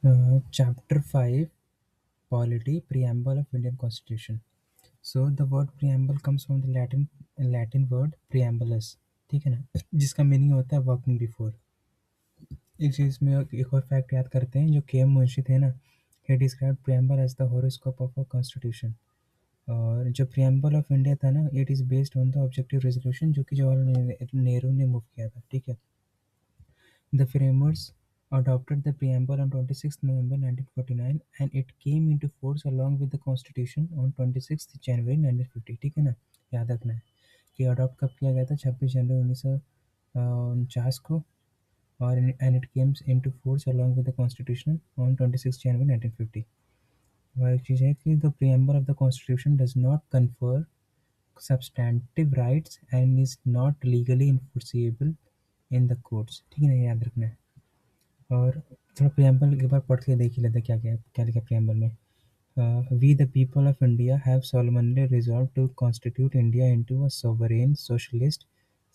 Chapter 5, Polity, Preamble of Indian Constitution. So the word preamble comes from the Latin word preambulus, ठीक है ना, जिसका meaning होता है वॉकिंग बिफोर। एक चीज़ में एक और फैक्ट याद करते हैं, जो के एम मुंशी थे ना, he described preamble as the horoscope of a constitution। और जो preamble of India था ना, it is based on the objective resolution जो कि जवाहरलाल नेहरू ने मूव किया था, ठीक है। The framers adopted the preamble on 26 November 1949 and it came into force along with the constitution on 26 January 1950, ठीक है ना। याद रखना है कि अडॉप्ट कब किया गया था, 26 जनवरी 1949 को, और and it Kemps into force along with the constitution on 26 जनवरी 1950। और एक चीज़ है कि the preamble of the constitution does not confer substantive rights and is not legally enforceable in the courts, ठीक है ना, ये याद रखना है। और थोड़ा प्रियम्बल एक बार पढ़ के देख ही लेते हैं क्या लिखा प्रियम्बल में। We the people of India have solemnly resolved to constitute India into a sovereign, socialist,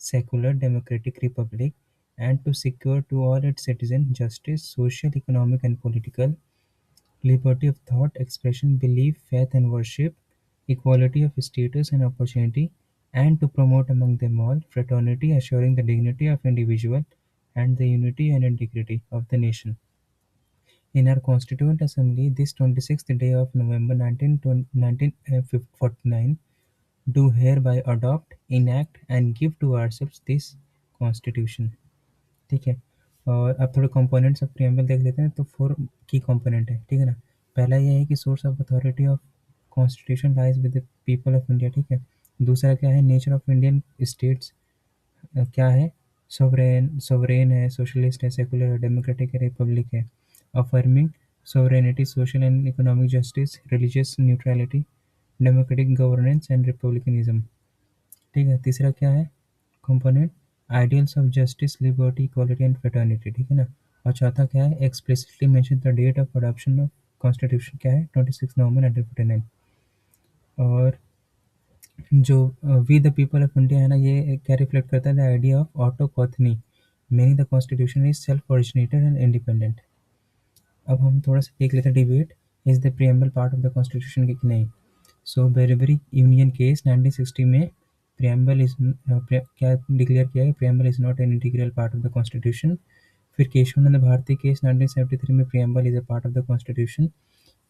secular, democratic republic and to secure to all its citizens justice, social, economic and political, liberty of thought, expression, belief, faith and worship, equality of status and opportunity, and to promote among them all fraternity, assuring the dignity of individual and the unity and integrity of the nation. In our Constituent Assembly, this 26th day of November 1949, do hereby adopt, enact and give to ourselves this Constitution। ठीक है। और अब थोड़े components of preamble देख लेते हैं। तो 4 की कंपोनेंट है, ठीक है ना। पहला ये है कि source of authority of constitution lies with the people of India, ठीक है। दूसरा क्या है, नेचर ऑफ इंडियन स्टेट्स क्या है, सोवरेन है, सोशलिस्ट है, सेकुलर है, डेमोक्रेटिक है, रिपब्लिक है। Affirming sovereignty, social and economic justice, religious neutrality, democratic governance and republicanism, ठीक है। तीसरा क्या है component, ideals of justice, liberty, equality and fraternity, ठीक है ना। और चौथा क्या है, explicitly mention the date of adoption of constitution, क्या है 26 नवंबर 1949। और जो we the people of India है ना, ये क्या रिफ्लेक्ट करता है, the idea of autochthony, meaning the constitution is self originated and independent. अब हम थोड़ा सा देख लेते हैं debate, is the preamble part of the constitution की नहीं। सो बेरिबरी यूनियन केस 1960 में प्रीएम्बल इज क्या डिक्लेयर किया है, preamble is not an integral part of the constitution. फिर केशवानंद भारती केस 1973 में preamble is a part of the constitution.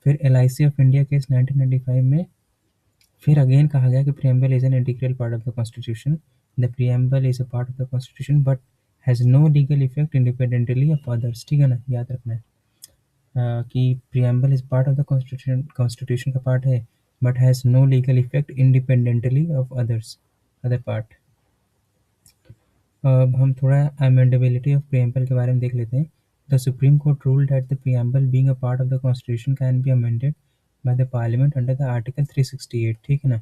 फिर एलआईसी ऑफ इंडिया केस 1995 में फिर अगेन कहा गया कि preamble is an integral part of the constitution. The preamble is a part of the constitution but has no legal effect independently of others, ठीक है ना, याद रखना है। कि preamble is part of the constitution का पार्ट है but has no legal effect independently of other part. अब हम थोड़ा अमेंडेबिलिटी ऑफ प्रीएम्बल के बारे में देख लेते हैं। The Supreme Court ruled that the preamble being a part of the constitution can be amended by the parliament under the article 368, ठीक है ना।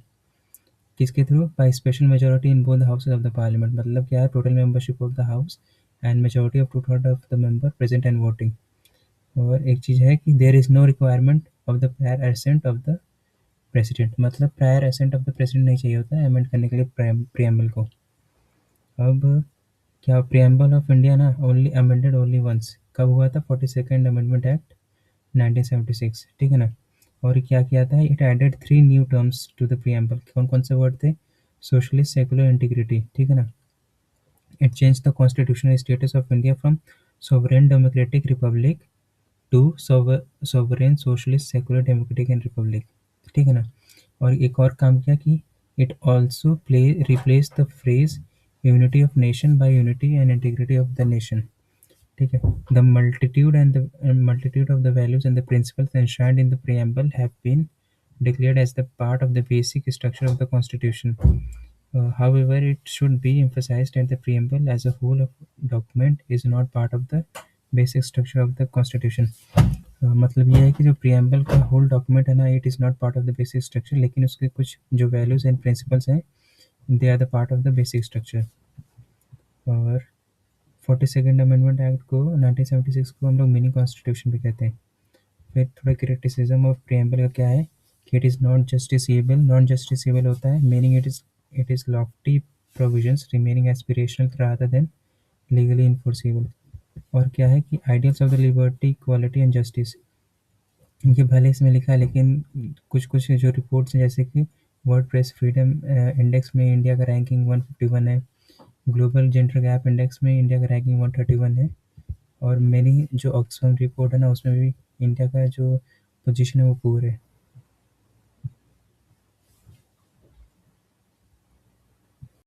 किसके through, by special majority in both houses of the parliament, मतलब क्या है, total membership of the house and majority of 2/3 of the member present and voting. और एक चीज़ है कि there is no requirement of the prior assent of the president, मतलब prior assent of the president नहीं चाहिए होता है अमेंड करने के लिए प्रीएम्बल को। अब क्या, प्रीएम्बल ऑफ इंडिया ना ओनली अमेंडेड ओनली वंस, कब हुआ था, 42nd अमेंडमेंट एक्ट 1976, ठीक है ना। और क्या किया था, it added 3 new terms to the preamble. कौन कौन से वर्ड थे, सोशलिस्ट, सेकुलर, इंटीग्रिटी, ठीक है ना। It change the constitutional status of India from sovereign democratic republic to sovereign socialist secular democratic and republic, ठीक है ना। और एक और काम किया कि it also replace the phrase unity of nation by unity and integrity of the nation, ठीक है। The multitude of the values and the principles enshrined in the preamble have been declared as the part of the basic structure of the constitution. However, it should be emphasized that the preamble as a whole of document is not part of the basic structure of the constitution। मतलब ये है कि जो preamble का whole document है ना, it is not part of the basic structure, लेकिन उसके कुछ जो वैल्यूज एंड प्रिंसिपल्स हैं, they are the part of the basic structure. और 42nd अमेंडमेंट एक्ट को 1976 को हम लोग मिनी कॉन्स्टिट्यूशन भी कहते हैं। फिर थोड़ा क्रिटिसिज्म ऑफ प्रीएम्बल का क्या है कि इट इज़ नॉन जस्टिसेबल होता है, meaning it is Lofty provisions remaining aspirational rather than legally enforceable. और क्या है कि ideals of the liberty, equality and justice, ये भले इसमें लिखा है लेकिन कुछ-कुछ जो रिपोर्ट्स हैं जैसे कि वर्डप्रेस फ्रीडम इंडेक्स में इंडिया का रैंकिंग 151 है, ग्लोबल जेंडर गैप इंडेक्स में इंडिया का रैंकिंग 131 है, और मेनी जो ऑक्सफैम रिपोर्ट है ना उसमें भी इंडिया का जो पोजीशन है वो पुअर है।